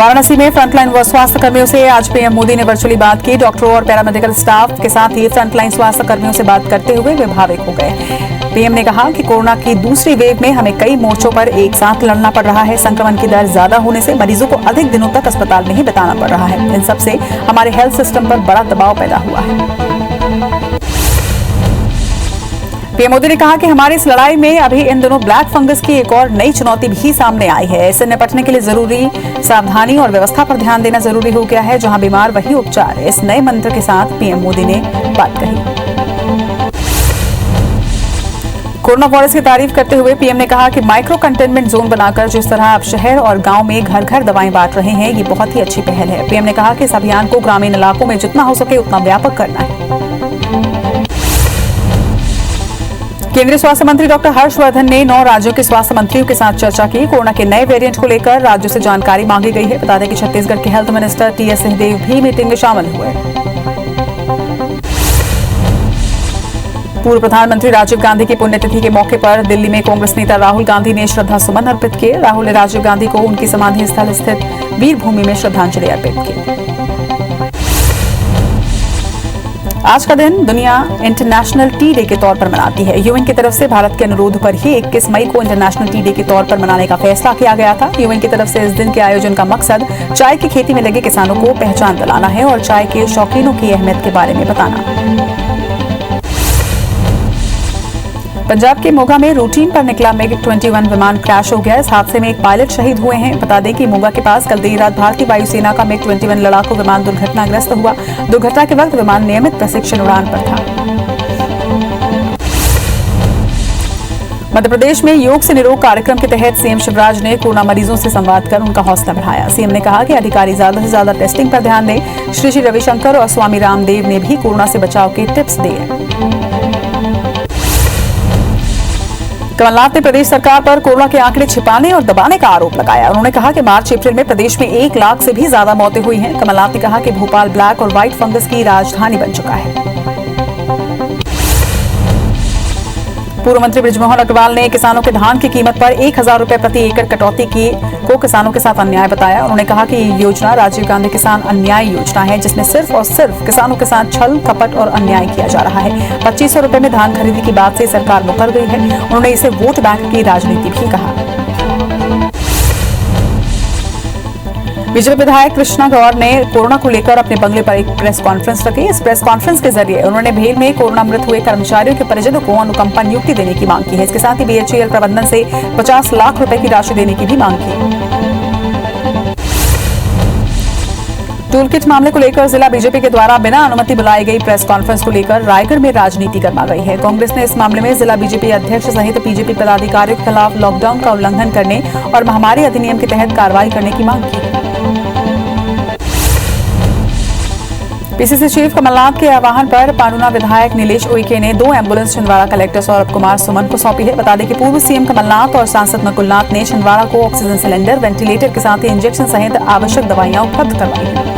वाराणसी में फ्रंटलाइन व स्वास्थ्य कर्मियों से आज पीएम मोदी ने वर्चुअली बात की। डॉक्टरों और पैरामेडिकल स्टाफ के साथ ही फ्रंटलाइन स्वास्थ्य कर्मियों से बात करते हुए वे भावुक हो गए। पीएम ने कहा कि कोरोना की दूसरी वेव में हमें कई मोर्चों पर एक साथ लड़ना पड़ रहा है। संक्रमण की दर ज्यादा होने से मरीजों को अधिक दिनों तक अस्पताल में ही बिताना पड़ रहा है। इन सबसे हमारे हेल्थ सिस्टम पर बड़ा दबाव पैदा हुआ है। पीएम मोदी ने कहा कि हमारी इस लड़ाई में अभी इन दिनों ब्लैक फंगस की एक और नई चुनौती भी सामने आई है। इससे निपटने के लिए जरूरी सावधानी और व्यवस्था पर ध्यान देना जरूरी हो गया है। जहां बीमार वही उपचार, इस नए मंत्र के साथ पीएम मोदी ने बात कही। कोरोना वायरस की तारीफ करते हुए पीएम ने कहा कि माइक्रो कंटेनमेंट जोन बनाकर जिस तरह आप शहर और गांव में घर घर दवाएं बांट रहे हैं, ये बहुत ही अच्छी पहल है। पीएम ने कहा कि इस अभियान को ग्रामीण इलाकों में जितना हो सके उतना व्यापक करना है। केंद्रीय स्वास्थ्य मंत्री डॉक्टर हर्षवर्धन ने 9 राज्यों के स्वास्थ्य मंत्रियों के साथ चर्चा की। कोरोना के नए वेरिएंट को लेकर राज्यों से जानकारी मांगी गई है। बता दें कि छत्तीसगढ़ के हेल्थ मिनिस्टर टीएस सिंहदेव भी मीटिंग में शामिल हुए। पूर्व प्रधानमंत्री राजीव गांधी की पुण्यतिथि के मौके पर दिल्ली में कांग्रेस नेता राहुल गांधी ने श्रद्धा सुमन अर्पित किए। राहुल ने राजीव गांधी को उनकी समाधि स्थल स्थित वीर भूमि में श्रद्धांजलि अर्पित की। आज का दिन दुनिया इंटरनेशनल टी डे के तौर पर मनाती है। यूएन की तरफ से भारत के अनुरोध पर ही 21 मई को इंटरनेशनल टी डे के तौर पर मनाने का फैसला किया गया था। यूएन की तरफ से इस दिन के आयोजन का मकसद चाय की खेती में लगे किसानों को पहचान दिलाना है और चाय के शौकीनों की अहमियत के बारे में बताना। पंजाब के मोगा में रूटीन पर निकला MiG-21 विमान क्रैश हो गया। इस हादसे में एक पायलट शहीद हुए हैं। बता दें कि मोगा के पास कल देर रात भारतीय वायुसेना का MiG-21 लड़ाकू विमान दुर्घटनाग्रस्त हुआ। दुर्घटना के वक्त विमान नियमित प्रशिक्षण उड़ान पर था। मध्य प्रदेश में योग से निरोग कार्यक्रम के तहत सीएम शिवराज ने कोरोना मरीजों से संवाद कर उनका हौसला बढ़ाया। सीएम ने कहा कि अधिकारी ज्यादा से ज्यादा टेस्टिंग पर ध्यान दें। श्री रविशंकर और स्वामी रामदेव ने भी कोरोना से बचाव के टिप्स दिए। कमलनाथ ने प्रदेश सरकार पर कोरोना के आंकड़े छिपाने और दबाने का आरोप लगाया। उन्होंने कहा कि मार्च अप्रैल में प्रदेश में 1 लाख से भी ज्यादा मौतें हुई हैं। कमलनाथ ने कहा कि भोपाल ब्लैक और व्हाइट फंगस की राजधानी बन चुका है। पूर्व मंत्री बृजमोहन अग्रवाल ने किसानों के धान की कीमत पर 1000 रुपए प्रति एकड़ कटौती को किसानों के साथ अन्याय बताया। उन्होंने कहा कि ये योजना राजीव गांधी किसान अन्याय योजना है, जिसमें सिर्फ और सिर्फ किसानों के साथ छल कपट और अन्याय किया जा रहा है। 2500 रुपए में धान खरीदी की बात से सरकार मुकर गई है। उन्होंने इसे वोट बैंक की राजनीति भी कहा। बीजेपी विधायक कृष्णा गौर ने कोरोना को लेकर अपने बंगले पर एक प्रेस कॉन्फ्रेंस रखी। इस प्रेस कॉन्फ्रेंस के जरिए उन्होंने भेल में कोरोना मृत हुए कर्मचारियों के परिजनों को अनुकंपा नियुक्ति देने की मांग की है। इसके साथ ही बीएचईएल प्रबंधन से 50 लाख रुपए की राशि देने की भी मांग की। टूल किट मामले को लेकर जिला बीजेपी के द्वारा बिना अनुमति बुलाई गई प्रेस कॉन्फ्रेंस को लेकर रायगढ़ में राजनीति गरमा गई है। कांग्रेस ने इस मामले में जिला बीजेपी अध्यक्ष सहित बीजेपी पदाधिकारियों के खिलाफ लॉकडाउन का उल्लंघन करने और महामारी अधिनियम के तहत कार्रवाई करने की मांग की। पीसीसी चीफ कमलनाथ के आह्वान पर पांडुना विधायक नीलेश उइके ने 2 एम्बुलेंस छिंदवाड़ा कलेक्टर सौरभ कुमार सुमन को सौंपी है। बता दें कि पूर्व सीएम कमलनाथ और सांसद नकुलनाथ ने छिंदवाड़ा को ऑक्सीजन सिलेंडर, वेंटिलेटर के साथ ही इंजेक्शन सहित आवश्यक दवाइयां उपलब्ध करवाई हैं।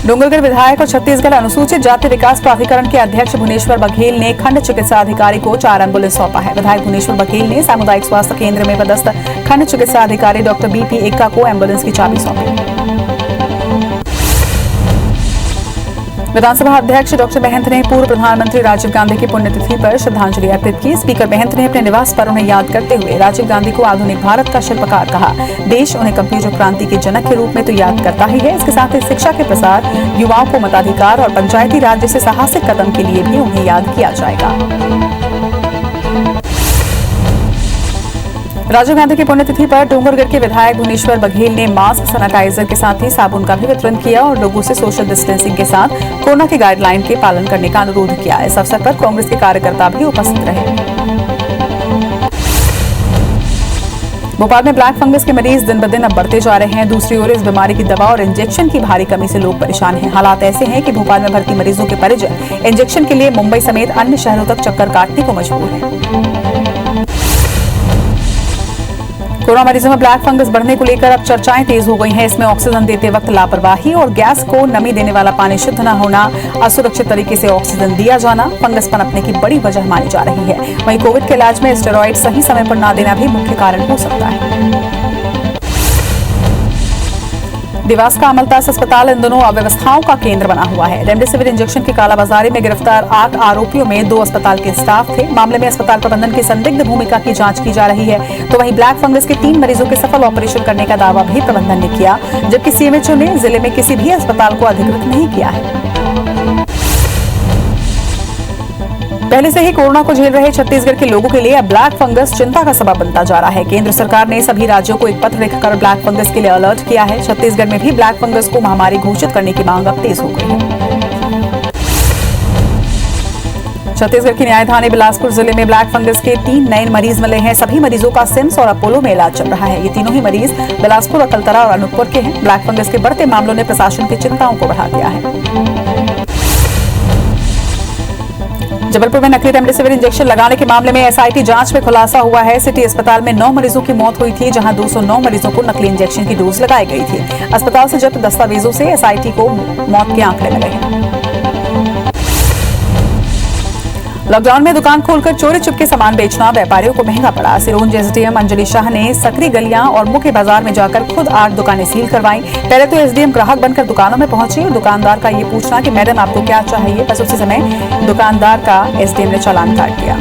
डूंगरगढ़ विधायक और छत्तीसगढ़ अनुसूचित जाति विकास प्राधिकरण के अध्यक्ष भुवनेश्वर बघेल ने खंड चिकित्सा अधिकारी को 4 एम्बुलेंस सौंपा है। विधायक भुवनेश्वर बघेल ने सामुदायिक स्वास्थ्य केंद्र में पदस्थ खंड चिकित्सा अधिकारी डॉक्टर बीपी एक्का को एम्बुलेंस की चाबी सौंपी। विधानसभा अध्यक्ष डॉक्टर महंत ने पूर्व प्रधानमंत्री राजीव गांधी की पुण्यतिथि पर श्रद्धांजलि अर्पित की। स्पीकर महंत ने अपने निवास पर उन्हें याद करते हुए राजीव गांधी को आधुनिक भारत का शिल्पकार कहा। देश उन्हें कंप्यूटर क्रांति के जनक के रूप में तो याद करता ही है, इसके साथ ही शिक्षा के प्रसार, युवाओं को मताधिकार और पंचायती राज जैसे साहसिक कदम के लिए भी उन्हें याद किया जाएगा। राजीव गांधी की पुण्यतिथि पर डूंगरगढ़ के विधायक भुवनेश्वर बघेल ने मास्क, सैनिटाइजर के साथ ही साबुन का भी वितरण किया और लोगों से सोशल डिस्टेंसिंग के साथ कोरोना की गाइडलाइन के पालन करने का अनुरोध किया। इस अवसर पर कांग्रेस के कार्यकर्ता भी उपस्थित रहे। भोपाल में ब्लैक फंगस के मरीज दिन ब दिन अब बढ़ते जा रहे हैं। दूसरी ओर इस बीमारी की दवा और इंजेक्शन की भारी कमी से लोग परेशान हैं। हालात ऐसे हैं कि भोपाल में भर्ती मरीजों के परिजन इंजेक्शन के लिए मुंबई समेत अन्य शहरों तक चक्कर काटने को मजबूर हैं। कोरोना मरीजों में ब्लैक फंगस बढ़ने को लेकर अब चर्चाएं तेज हो गई हैं। इसमें ऑक्सीजन देते वक्त लापरवाही और गैस को नमी देने वाला पानी शुद्ध न होना, असुरक्षित तरीके से ऑक्सीजन दिया जाना फंगस पनपने की बड़ी वजह मानी जा रही है। वहीं कोविड के इलाज में स्टेरॉइड सही समय पर न देना भी मुख्य कारण हो सकता है। देवास का अमलतास अस्पताल इन दोनों अव्यवस्थाओं का केंद्र बना हुआ है। रेमडेसिविर इंजेक्शन की कालाबाजारी में गिरफ्तार 8 आरोपियों में 2 अस्पताल के स्टाफ थे। मामले में अस्पताल प्रबंधन की संदिग्ध भूमिका की जांच की जा रही है। तो वहीं ब्लैक फंगस के 3 मरीजों के सफल ऑपरेशन करने का दावा भी प्रबंधन ने किया, जबकि सीएमएचओ ने जिले में किसी भी अस्पताल को अधिकृत नहीं किया है। पहले से ही कोरोना को झेल रहे छत्तीसगढ़ के लोगों के लिए अब ब्लैक फंगस चिंता का सबब बनता जा रहा है। केंद्र सरकार ने सभी राज्यों को एक पत्र लिखकर ब्लैक फंगस के लिए अलर्ट किया है। छत्तीसगढ़ में भी ब्लैक फंगस को महामारी घोषित करने की मांग अब तेज हो गई है। छत्तीसगढ़ की न्यायधानी बिलासपुर जिले में ब्लैक फंगस के 3 नए मरीज मिले हैं। सभी मरीजों का सिम्स और अपोलो में इलाज चल रहा है। ये तीनों ही मरीज बिलासपुर, अकलतरा और अनूपपुर के हैं। ब्लैक फंगस के बढ़ते मामलों ने प्रशासन की चिंताओं को बढ़ा दिया है। जबलपुर में नकली रेमडेसिविर इंजेक्शन लगाने के मामले में एसआईटी जांच में खुलासा हुआ है। सिटी अस्पताल में 9 मरीजों की मौत हुई थी, जहां 209 मरीजों को नकली इंजेक्शन की डोज लगाई गई थी। अस्पताल से जब्त दस्तावेजों से एसआईटी को मौत के आंकड़े मिले हैं। लॉकडाउन में दुकान खोलकर चोरी छुपके सामान बेचना व्यापारियों को महंगा पड़ा। सिरोंज एसडीएम अंजलि शाह ने सकरी गलियां और मुख्य बाजार में जाकर खुद 8 दुकानें सील करवाई। पहले तो एसडीएम ग्राहक बनकर दुकानों में पहुंचे और दुकानदार का ये पूछना कि मैडम आपको क्या चाहिए, बस उसी समय दुकानदार का एसडीएम ने चालान काट दिया।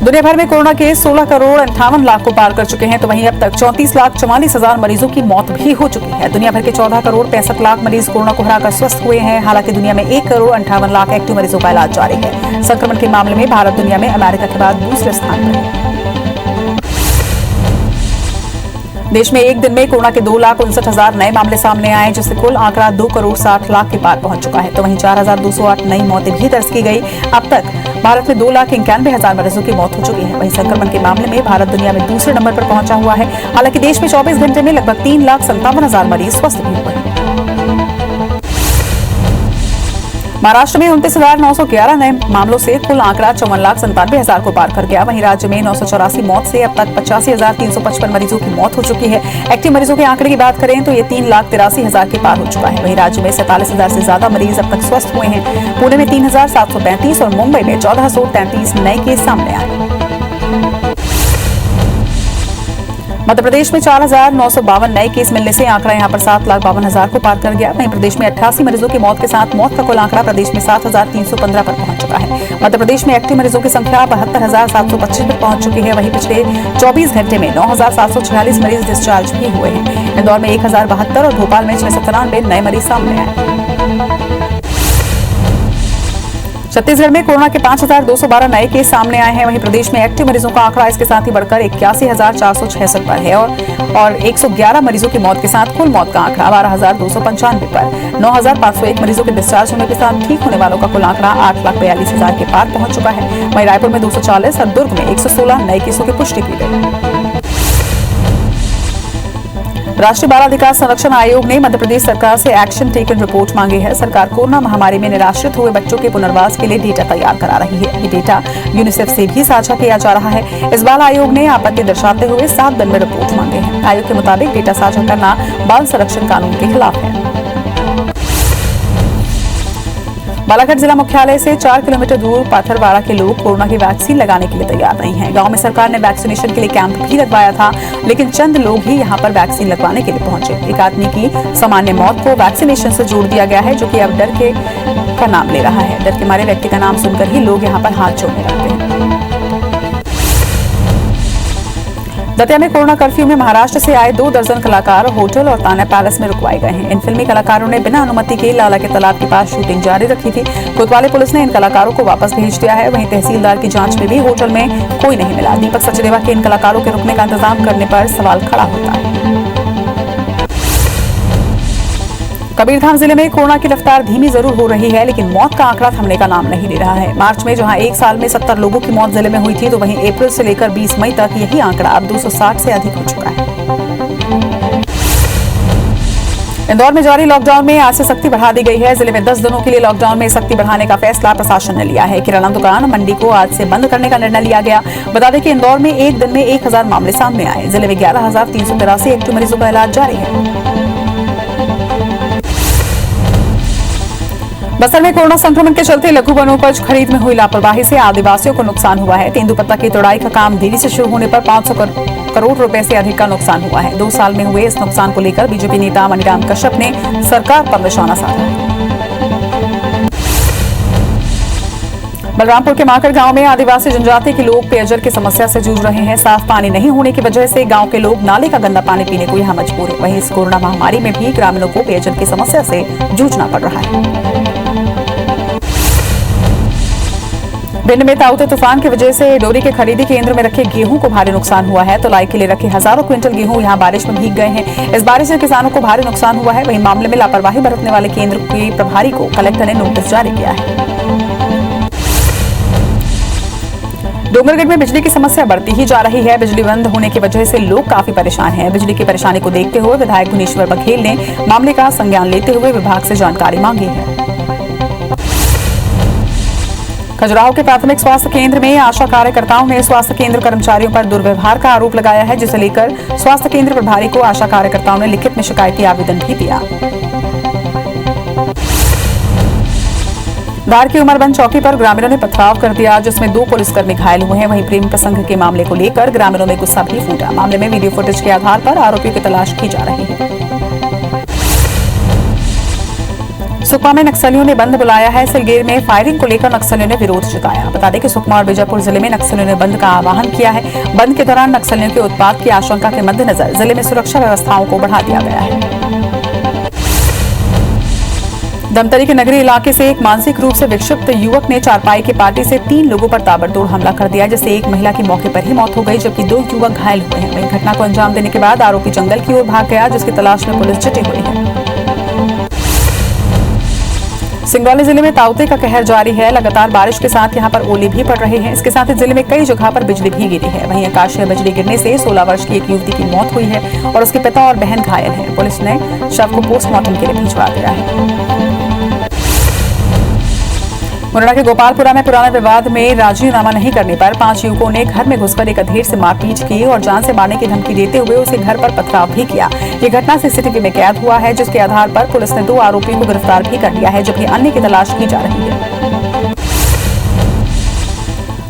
दुनिया भर में कोरोना के 16 करोड़ 58 लाख को पार कर चुके हैं, तो वहीं अब तक 34,44,000 मरीजों की मौत भी हो चुकी है। दुनिया भर के 14 करोड़ 65 लाख मरीज कोरोना को हराकर स्वस्थ हुए हैं। हालांकि दुनिया में 1 करोड़ 58 लाख एक्टिव मरीजों का इलाज जारी है। संक्रमण के मामले में भारत दुनिया में अमेरिका के बाद दूसरे स्थान पर है। देश में एक दिन में कोरोना के 2,59,000 नए मामले सामने आए, जिससे कुल आंकड़ा 2 करोड़ 60 लाख के पार पहुंच चुका है। तो वहीं 4,208 नई मौतें भी दर्ज की गई। अब तक भारत में 2,91,000 मरीजों की मौत हो चुकी है। वहीं संक्रमण के मामले में भारत दुनिया में दूसरे नंबर पर पहुंचा हुआ है। हालांकि देश में 24 घंटे में लगभग 3,57,000 मरीज स्वस्थ भी हुए हैं। महाराष्ट्र में 29,911 नए मामलों से कुल आंकड़ा 54,97,000 को पार कर गया। वहीं राज्य में 984 मौत से अब तक 85,355 मरीजों की मौत हो चुकी है। एक्टिव मरीजों के आंकड़े की बात करें तो ये 3,83,000 के पार हो चुका है। वहीं राज्य में 47,000 से ज्यादा मरीज अब तक स्वस्थ हुए हैं। पुणे में 3,735 और मुंबई में 1,433 नए केस सामने आए। मध्य प्रदेश में 4,952 नए केस मिलने से आंकड़ा यहां पर 7,52,000 को पार कर गया। वहीं प्रदेश में 88 मरीजों की मौत के साथ मौत का कुल आंकड़ा प्रदेश में 7,315 पर पहुंच चुका है। मध्य प्रदेश में एक्टिव मरीजों की संख्या 72,725 पर पहुंच चुकी है। वहीं पिछले 24 घंटे में 9,746 मरीज डिस्चार्ज भी हुए हैं। इंदौर में 1,072 और भोपाल में 697 नए मरीज सामने आए। छत्तीसगढ़ में कोरोना के 5,212 नए केस सामने आए हैं। वहीं प्रदेश में एक्टिव मरीजों का आंकड़ा इसके साथ ही बढ़कर 81,466 पर है और 111 मरीजों की मौत के साथ कुल मौत का आंकड़ा 12,295 पर। 9,501 मरीजों के डिस्चार्ज होने के साथ ठीक होने वालों का कुल आंकड़ा 8,42,000 के पार पहुंच चुका है। वहीं रायपुर में 240 और दुर्ग में 116 नए केसों की पुष्टि की गई। राष्ट्रीय बाल अधिकार संरक्षण आयोग ने मध्य प्रदेश सरकार से एक्शन टेकन रिपोर्ट मांगी है। सरकार कोरोना महामारी में निराश्रित हुए बच्चों के पुनर्वास के लिए डेटा तैयार करा रही है। ये डेटा यूनिसेफ से भी साझा किया जा रहा है। इस बाल आयोग ने आपत्ति दर्शाते हुए 7 दिन में रिपोर्ट मांगे हैं। आयोग के मुताबिक डेटा साझा करना बाल संरक्षण कानून के खिलाफ है। बालाघाट जिला मुख्यालय से 4 किलोमीटर दूर पाथरवाड़ा के लोग कोरोना की वैक्सीन लगाने के लिए तैयार नहीं हैं। गांव में सरकार ने वैक्सीनेशन के लिए कैंप भी लगवाया था, लेकिन चंद लोग ही यहां पर वैक्सीन लगवाने के लिए पहुंचे। एक आदमी की सामान्य मौत को वैक्सीनेशन से जोड़ दिया गया है, जो कि अब डर का नाम ले रहा है। डर के मारे व्यक्ति का नाम सुनकर ही लोग यहां पर हाथ जोड़ने लगते हैं। दतिया में कोरोना कर्फ्यू में महाराष्ट्र से आए 2 दर्जन कलाकार होटल और ताना पैलेस में रुकवाए गए हैं। इन फिल्मी कलाकारों ने बिना अनुमति के लाला के तालाब के पास शूटिंग जारी रखी थी। कोतवाली पुलिस ने इन कलाकारों को वापस भेज दिया है। वहीं तहसीलदार की जांच में भी होटल में कोई नहीं मिला। दीपक सचदेवा के इन कलाकारों के रुकने का इंतजाम करने पर सवाल खड़ा होता है। कबीरधाम जिले में कोरोना की रफ्तार धीमी जरूर हो रही है, लेकिन मौत का आंकड़ा थमने का नाम नहीं ले रहा है। मार्च में जहां एक साल में 70 लोगों की मौत जिले में हुई थी, तो वहीं अप्रैल से लेकर 20 मई तक यही आंकड़ा अब 260 से अधिक हो चुका है। इंदौर में जारी लॉकडाउन में आज से सख्ती बढ़ा दी गई है। जिले में 10 दिनों के लिए लॉकडाउन में सख्ती बढ़ाने का फैसला प्रशासन ने लिया है। किराना दुकान, मंडी को आज से बंद करने का निर्णय लिया गया। बता दें कि इंदौर में एक दिन में 1,000 मामले सामने आए। जिले में 11,383 एक्टिव मरीजों का इलाज जारी है। बस्तर में कोरोना संक्रमण के चलते लघु वनोपज खरीद में हुई लापरवाही से आदिवासियों को नुकसान हुआ है। तेंदुपत्ता की तोड़ाई का काम देरी से शुरू होने पर 500 करोड़ रुपए से अधिक का नुकसान हुआ है। 2 साल में हुए इस नुकसान को लेकर बीजेपी नेता मणिराम कश्यप ने सरकार पर निशाना साधा है। बलरामपुर के माकर गांव में आदिवासी जनजाति के लोग पेयजल की समस्या से जूझ रहे हैं। साफ पानी नहीं होने की वजह से गांव के लोग नाले का गंदा पानी पीने को यहां मजबूर है। वहीं इस कोरोना महामारी में भी ग्रामीणों को पेयजल की समस्या से जूझना पड़ रहा है। भिंड में ताउते तूफान की वजह से डोरी के खरीदी केंद्र में रखे गेहूं को भारी नुकसान हुआ है। तुलाई के लिए रखे हजारों क्विंटल गेहूं यहां बारिश में भीग गए हैं। इस बारिश से किसानों को भारी नुकसान हुआ है। वहीं मामले में लापरवाही बरतने वाले केंद्र के प्रभारी को कलेक्टर ने नोटिस जारी किया है। डोंगरगढ़ में बिजली की समस्या बढ़ती ही जा रही है। बिजली बंद होने की वजह से लोग काफी परेशान हैं। बिजली की परेशानी को देखते हुए विधायक गुनेश्वर बघेल ने मामले का संज्ञान लेते हुए विभाग से जानकारी मांगी है। खजुराहो के प्राथमिक स्वास्थ्य केंद्र में आशा कार्यकर्ताओं ने स्वास्थ्य केंद्र कर्मचारियों पर दुर्व्यवहार का आरोप लगाया है, जिसे लेकर स्वास्थ्य केंद्र प्रभारी को आशा कार्यकर्ताओं ने लिखित में शिकायती आवेदन भी दिया। धार की उमरबंद चौकी पर ग्रामीणों ने पथराव कर दिया, जिसमें 2 पुलिसकर्मी घायल हुए हैं। वहीं प्रेम प्रसंग के मामले को लेकर ग्रामीणों में गुस्सा भी फूटा। मामले में वीडियो फुटेज के आधार पर आरोपियों की तलाश की जा रही है। सुकमा में नक्सलियों ने बंद बुलाया है। सिलगेर में फायरिंग को लेकर नक्सलियों ने विरोध जताया। बता दें कि सुकमा और बीजापुर जिले में नक्सलियों ने बंद का आह्वान किया है। बंद के दौरान नक्सलियों के उत्पात की आशंका के मद्देनजर जिले में सुरक्षा व्यवस्थाओं को बढ़ा दिया गया है। धमतरी के नगरी इलाके से एक मानसिक रूप से विक्षिप्त युवक ने चारपाई की पार्टी से 3 लोगों पर ताबड़तोड़ हमला कर दिया, जिससे एक महिला की मौके पर ही मौत हो गई, जबकि 2 युवक घायल हुए हैं। वहीं घटना को अंजाम देने के बाद आरोपी जंगल की ओर भाग गया, जिसकी तलाश में पुलिस जुटी हुई है। सिंगरौली जिले में ताउते का कहर जारी है। लगातार बारिश के साथ यहां पर ओले भी पड़ रहे हैं। इसके साथ ही जिले में कई जगह पर बिजली भी गिरी है। वहीं आकाशीय बिजली गिरने से 16 वर्ष की एक युवती की मौत हुई है और उसके पिता और बहन घायल हैं। पुलिस ने शव को पोस्टमार्टम के लिए भिजवा दिया है। मुरैना के गोपालपुरा में पुराने विवाद में राजीनामा नहीं करने पर 5 युवकों ने घर में घुसकर एक अधेड़ से मारपीट की और जान से मारने की धमकी देते हुए उसे घर पर पथराव भी किया। ये घटना सीसीटीवी में कैद हुआ है, जिसके आधार पर पुलिस ने 2 आरोपियों को गिरफ्तार भी कर लिया है, जबकि अन्य की तलाश की जा रही है।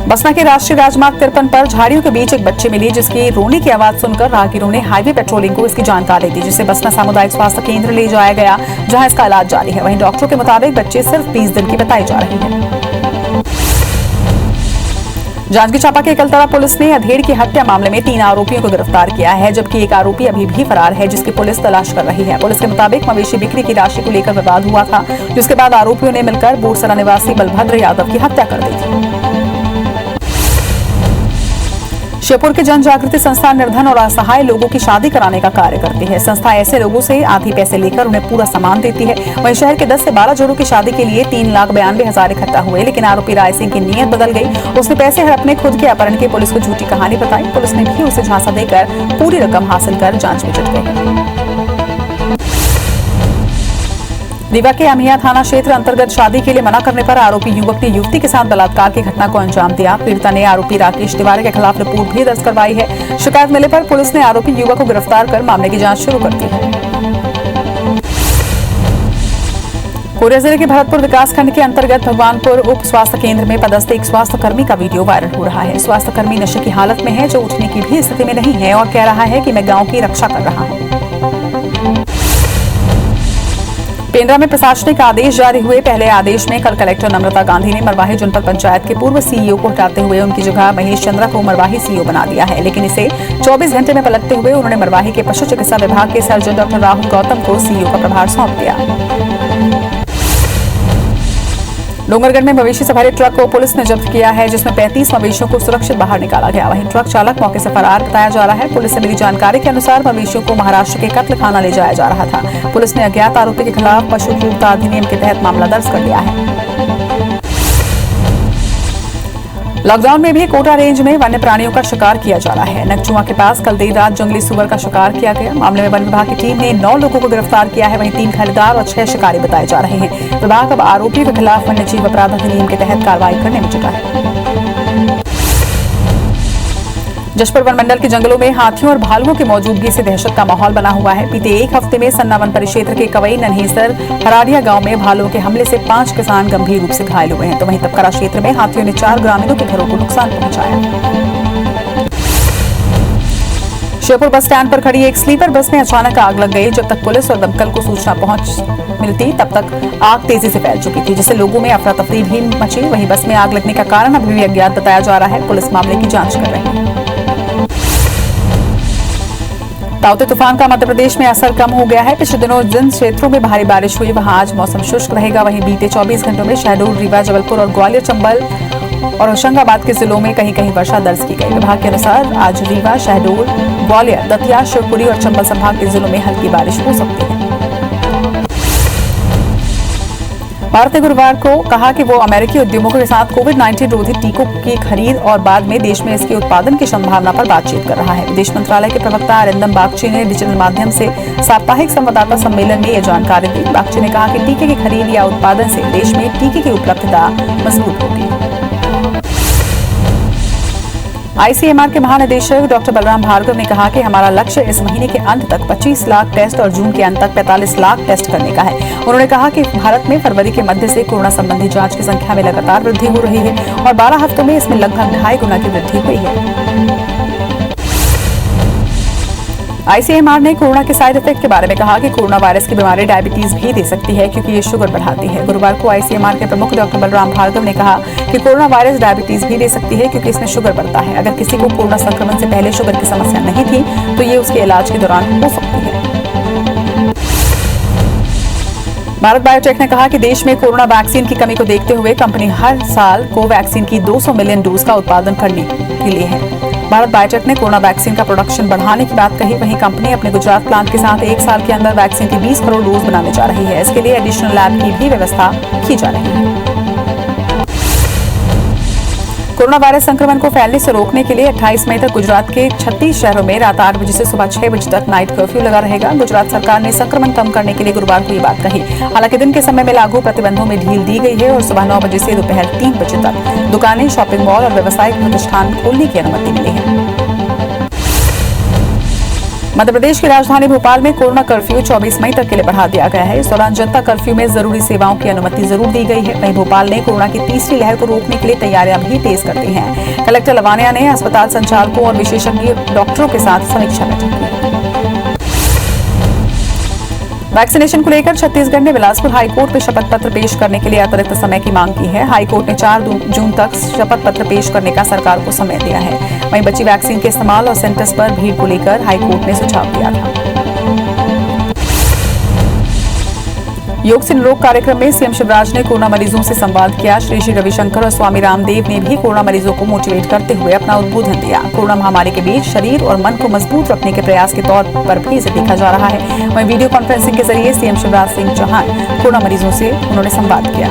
बसना के राष्ट्रीय राजमार्ग 53 पर झाड़ियों के बीच एक बच्ची मिली, जिसकी रोने की आवाज सुनकर राहगीरों ने हाईवे पेट्रोलिंग को इसकी जानकारी दी, जिसे बसना सामुदायिक स्वास्थ्य केंद्र ले जाया गया, जहां इसका इलाज जारी है। वहीं डॉक्टरों के मुताबिक बच्ची सिर्फ 20 दिन की बताई जा रही है। जांजगीर चांपा के कलतरा पुलिस ने अधेड़ की हत्या मामले में 3 आरोपियों को गिरफ्तार किया है, जबकि एक आरोपी अभी भी फरार है, जिसकी पुलिस तलाश कर रही है। पुलिस के मुताबिक मवेशी बिक्री की राशि को लेकर विवाद हुआ था, जिसके बाद आरोपियों ने मिलकर बोरसरा निवासी बलभद्र यादव की हत्या कर दी थी। श्योपुर की जन जागृति संस्था निर्धन और असहाय लोगों की शादी कराने का कार्य करती है। संस्था ऐसे लोगों से आधी पैसे लेकर उन्हें पूरा सामान देती है। वहीं शहर के 10 से 12 जोड़ों की शादी के लिए 3,92,000 इकट्ठा हुए, लेकिन आरोपी राय सिंह की नीयत बदल गई। उसने पैसे हड़पने, खुद के अपहरण की पुलिस को झूठी कहानी बताई। पुलिस ने भी उसे झांसा देकर पूरी रकम हासिल कर जांच में जुट गई। रीवा के अमिया थाना क्षेत्र अंतर्गत शादी के लिए मना करने पर आरोपी युवक ने युवती के साथ बलात्कार की घटना को अंजाम दिया। पीड़िता ने आरोपी राकेश तिवारी के खिलाफ रिपोर्ट भी दर्ज करवाई है। शिकायत मिलने पर पुलिस ने आरोपी युवक को गिरफ्तार कर मामले की जांच शुरू कर दी है। कोरिया जिले के भरतपुर विकासखंड के अंतर्गत भगवानपुर उप स्वास्थ्य केंद्र में पदस्थ एक स्वास्थ्य कर्मी का वीडियो वायरल हो रहा है। स्वास्थ्य कर्मी नशे की हालत में है, जो उठने की भी स्थिति में नहीं है और कह रहा है कि मैं गाँव की रक्षा कर रहा हूँ। पेंड्रा में प्रशासनिक आदेश जारी हुए। पहले आदेश में कल कलेक्टर नम्रता गांधी ने मरवाही जनपद पंचायत के पूर्व सीईओ को हटाते हुए उनकी जगह महेश चंद्रा को मरवाही सीईओ बना दिया है, लेकिन इसे 24 घंटे में पलटते हुए उन्होंने मरवाही के पशु चिकित्सा विभाग के सर्जन डॉक्टर राहुल गौतम को सीईओ का प्रभार सौंप दिया। डोंगरगढ़ में मवेशी से भरे ट्रक को पुलिस ने जब्त किया है, जिसमें 35 मवेशियों को सुरक्षित बाहर निकाला गया। वहीं ट्रक चालक मौके से फरार बताया जा रहा है। पुलिस से मिली जानकारी के अनुसार मवेशियों को महाराष्ट्र के कत्लखाना ले जाया जा रहा था। पुलिस ने अज्ञात आरोपी के खिलाफ पशु क्रूरता अधिनियम के तहत मामला दर्ज कर लिया है। लॉकडाउन में भी कोटा रेंज में वन्य प्राणियों का शिकार किया जा रहा है। नगचुआ के पास कल देर रात जंगली सुअर का शिकार किया गया। मामले में वन विभाग की टीम ने 9 लोगों को गिरफ्तार किया है। वहीं 3 खरीदार और 6 शिकारी बताए जा रहे हैं। विभाग अब आरोपियों के खिलाफ वन्य जीव अपराध अधिनियम के तहत कार्रवाई करने में जुटा है। जशपुर वन मंडल के जंगलों में हाथियों और भालुओं की मौजूदगी से दहशत का माहौल बना हुआ है। बीते एक हफ्ते में सन्ना वन परिक्षेत्र के कवई नन्हेसर हरारिया गांव में भालुओं के हमले से 5 किसान गंभीर रूप से घायल हुए हैं, तो वहीं तपकरा क्षेत्र में हाथियों ने 4 ग्रामीणों के घरों को नुकसान पहुंचाया। श्योपुर बस स्टैंड पर खड़ी एक स्लीपर बस में अचानक आग लग गई। जब तक पुलिस और दमकल को सूचना मिलती तब तक आग तेजी से फैल चुकी थी, जिससे लोगों में अफरा तफरी भी मची। वहीं बस में आग लगने का कारण अभी भी अज्ञात बताया जा रहा है। पुलिस मामले की जांच कर रही है। ताउते तूफान का मध्य प्रदेश में असर कम हो गया है। पिछले दिनों जिन क्षेत्रों में भारी बारिश हुई वहां आज मौसम शुष्क रहेगा। वहीं बीते 24 घंटों में शहडोल, रीवा, जबलपुर और ग्वालियर, चंबल और होशंगाबाद के जिलों में कहीं कहीं वर्षा दर्ज की गई। विभाग के अनुसार आज रीवा, शहडोल, ग्वालियर, दतिया, शिवपुरी और चंबल संभाग के जिलों में हल्की बारिश हो सकती है। भारत ने गुरुवार को कहा कि वो अमेरिकी उद्यमों के साथ कोविड-19 रोधी टीकों की खरीद और बाद में देश में इसके उत्पादन की संभावना पर बातचीत कर रहा है। विदेश मंत्रालय के प्रवक्ता अरिंदम बागची ने डिजिटल माध्यम से साप्ताहिक संवाददाता सम्मेलन में यह जानकारी दी। बागची ने कहा कि टीके की खरीद या उत्पादन से देश में टीके की उपलब्धता मजबूत होगी। आईसीएमआर के महानिदेशक डॉक्टर बलराम भार्गव ने कहा कि हमारा लक्ष्य इस महीने के अंत तक 25 लाख टेस्ट और जून के अंत तक 45 लाख टेस्ट करने का है। उन्होंने कहा कि भारत में फरवरी के मध्य से कोरोना संबंधी जांच की संख्या में लगातार वृद्धि हो रही है और 12 हफ्तों में इसमें लगभग 2.5 गुना की वृद्धि हुई है। आईसीएमआर ने कोरोना के साइड इफेक्ट के बारे में कहा कि कोरोना वायरस की बीमारी डायबिटीज भी दे सकती है, क्योंकि ये शुगर बढ़ाती है। गुरुवार को आईसीएमआर के प्रमुख डॉक्टर बलराम भार्गव ने कहा कि कोरोना वायरस डायबिटीज भी दे सकती है, क्योंकि इसमें शुगर बढ़ता है। अगर किसी को कोरोना संक्रमण से पहले शुगर की समस्या नहीं थी तो ये उसके इलाज के दौरान हो सकती है। भारत बायोटेक ने कहा कि देश में कोरोना वैक्सीन की कमी को देखते हुए कंपनी हर साल कोवैक्सीन की 200 मिलियन डोज का उत्पादन करने के लिए है। भारत बायोटेक ने कोरोना वैक्सीन का प्रोडक्शन बढ़ाने की बात कही। वहीं कंपनी अपने गुजरात प्लांट के साथ 1 साल के अंदर वैक्सीन की 20 करोड़ डोज बनाने जा रही है। इसके लिए एडिशनल लैब की भी व्यवस्था की जा रही है। कोरोना वायरस संक्रमण को फैलने से रोकने के लिए 28 मई तक गुजरात के 36 शहरों में रात 8 बजे से सुबह 6 बजे तक नाइट कर्फ्यू लगा रहेगा। गुजरात सरकार ने संक्रमण कम करने के लिए गुरुवार को ये बात कही। हालांकि दिन के समय में लागू प्रतिबंधों में ढील दी गई है और सुबह 9 बजे से दोपहर 3 बजे तक दुकानें, शॉपिंग मॉल और व्यावसायिक प्रतिष्ठान खोलने की अनुमति मिली है। मध्य प्रदेश की राजधानी भोपाल में कोरोना कर्फ्यू 24 मई तक के लिए बढ़ा दिया गया है। इस दौरान जनता कर्फ्यू में जरूरी सेवाओं की अनुमति जरूर दी गई है। वहीं भोपाल ने कोरोना की तीसरी लहर को रोकने के लिए तैयारियां भी तेज कर दी हैं। कलेक्टर लवानिया ने अस्पताल संचालकों और विशेषज्ञ डॉक्टरों के साथ समीक्षा बैठक की। वैक्सीनेशन को लेकर छत्तीसगढ़ ने बिलासपुर हाईकोर्ट में शपथ पत्र पेश करने के लिए अतिरिक्त समय की मांग की है। हाईकोर्ट ने 4 जून तक शपथ पत्र पेश करने का सरकार को समय दिया है। वहीं बची वैक्सीन के इस्तेमाल और सेंटर्स पर भीड़ को लेकर हाईकोर्ट ने सुझाव दिया था। योग से निरोग कार्यक्रम में सीएम शिवराज ने कोरोना मरीजों से संवाद किया। श्री रविशंकर और स्वामी रामदेव ने भी कोरोना मरीजों को मोटिवेट करते हुए अपना उद्बोधन दिया। कोरोना महामारी के बीच शरीर और मन को मजबूत रखने के प्रयास के तौर पर भी इसे देखा जा रहा है। वहीं वीडियो कॉन्फ्रेंसिंग के जरिए सीएम शिवराज सिंह चौहान कोरोना मरीजों से उन्होंने संवाद किया।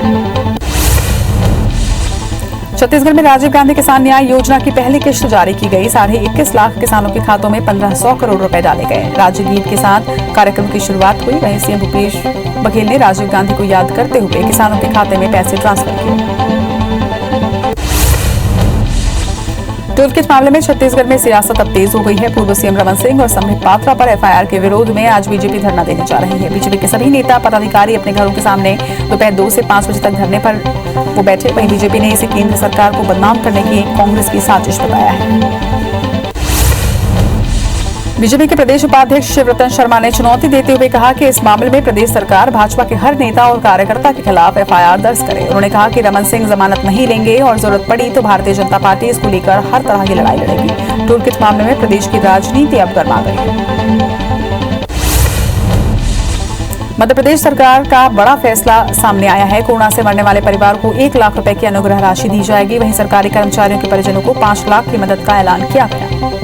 छत्तीसगढ़ में राजीव गांधी किसान न्याय योजना की पहली किश्त जारी की गई। 21.5 लाख किसानों के खातों में 1500 करोड़ रुपए डाले गए। राज्य गीत के साथ कार्यक्रम की शुरुआत हुई। वहीं सीएम भूपेश बघेल ने राजीव गांधी को याद करते हुए किसानों के खाते में पैसे ट्रांसफर किए। टूलकिट मामले में छत्तीसगढ़ में सियासत अब तेज हो गई है। पूर्व सीएम रमन सिंह और संबित पात्रा पर एफआईआर के विरोध में आज बीजेपी धरना देने जा रही है। बीजेपी के सभी नेता पदाधिकारी अपने घरों के सामने दोपहर 2 से 5 बजे तक धरने पर वो बैठे। वहीं बीजेपी ने इसे केंद्र सरकार को बदनाम करने की कांग्रेस की साजिश बताया है। बीजेपी के प्रदेश उपाध्यक्ष शिवरतन शर्मा ने चुनौती देते हुए कहा कि इस मामले में प्रदेश सरकार भाजपा के हर नेता और कार्यकर्ता के खिलाफ एफआईआर दर्ज करे। उन्होंने कहा कि रमन सिंह जमानत नहीं लेंगे और जरूरत पड़ी तो भारतीय जनता पार्टी इसको लेकर हर तरह की लड़ाई लड़ेगी। टूलकिट मामले में प्रदेश की राजनीति अब गर्मा गई है। मध्य प्रदेश सरकार का बड़ा फैसला सामने आया है। कोरोना से मरने वाले परिवार को 1 लाख रुपए की अनुग्रह राशि दी जाएगी। वहीं सरकारी कर्मचारियों के परिजनों को 5 लाख की मदद का ऐलान किया गया।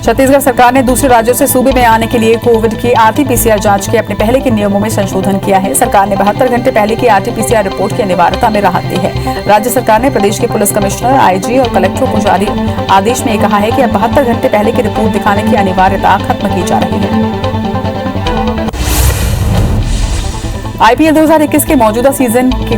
छत्तीसगढ़ सरकार ने दूसरे राज्यों से सूबे में आने के लिए कोविड की आरटीपीसीआर जांच के अपने पहले के नियमों में संशोधन किया है। सरकार ने 72 घंटे पहले की आरटीपीसीआर रिपोर्ट की अनिवार्यता में राहत दी है। राज्य सरकार ने प्रदेश के पुलिस कमिश्नर, आईजी और कलेक्टरों को जारी आदेश में कहा है कि अब 72 घंटे पहले की रिपोर्ट दिखाने की अनिवार्यता खत्म की जा रही है। आईपीएल 2021 के मौजूदा सीजन के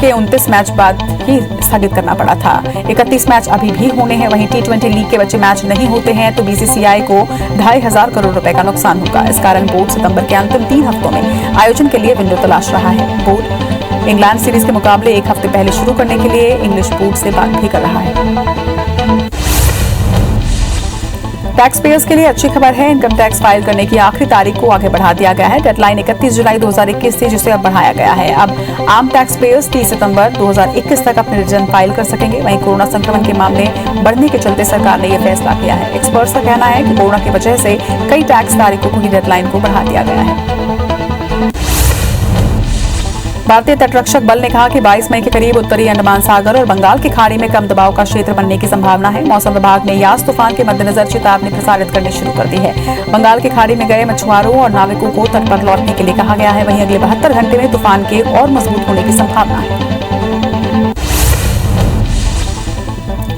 29 मैच बाद ही स्थगित करना पड़ा था। 31 मैच अभी भी होने हैं। वहीं T20 लीग के बचे मैच नहीं होते हैं तो बीसीसीआई को 2,500 करोड़ रुपए का नुकसान होगा। इस कारण बोर्ड सितंबर के अंतिम 3 हफ्तों में आयोजन के लिए विंडो तलाश रहा है। बोर्ड इंग्लैंड सीरीज के मुकाबले 1 हफ्ते पहले शुरू करने के लिए इंग्लिश बोर्ड से बात भी कर रहा है। टैक्स पेयर्स के लिए अच्छी खबर है। इनकम टैक्स फाइल करने की आखिरी तारीख को आगे बढ़ा दिया गया है। डेडलाइन 31 जुलाई 2021 थी, जिसे अब बढ़ाया गया है। अब आम टैक्स पेयर्स 30 सितंबर 2021 तक अपने रिटर्न फाइल कर सकेंगे। वहीं कोरोना संक्रमण के मामले बढ़ने के चलते सरकार ने यह फैसला किया है। एक्सपर्ट्स का कहना है कि कोरोना की वजह से कई टैक्स तारीखों की डेडलाइन को बढ़ा दिया गया है। भारतीय तटरक्षक बल ने कहा कि 22 मई के करीब उत्तरी अंडमान सागर और बंगाल की खाड़ी में कम दबाव का क्षेत्र बनने की संभावना है। मौसम विभाग ने यास तूफान के मद्देनजर चेतावनी प्रसारित करनी शुरू कर दी है। बंगाल की खाड़ी में गए मछुआरों और नाविकों को तट पर लौटने के लिए कहा गया है। वहीं अगले 72 घंटे में तूफान के और मजबूत होने की संभावना है।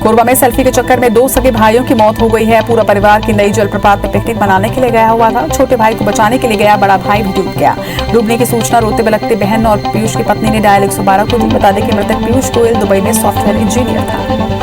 कोरबा में सेल्फी के चक्कर में 2 सगे भाइयों की मौत हो गई है। पूरा परिवार की नई जलप्रपात में पिकनिक मनाने के लिए गया हुआ था। छोटे भाई को बचाने के लिए गया बड़ा भाई भी डूब गया। डूबने की सूचना रोते बिलखते बहन और पीयूष की पत्नी ने डायल 112 को दी। बता दें कि मृतक पीयूष गोयल दुबई में सॉफ्टवेयर इंजीनियर था।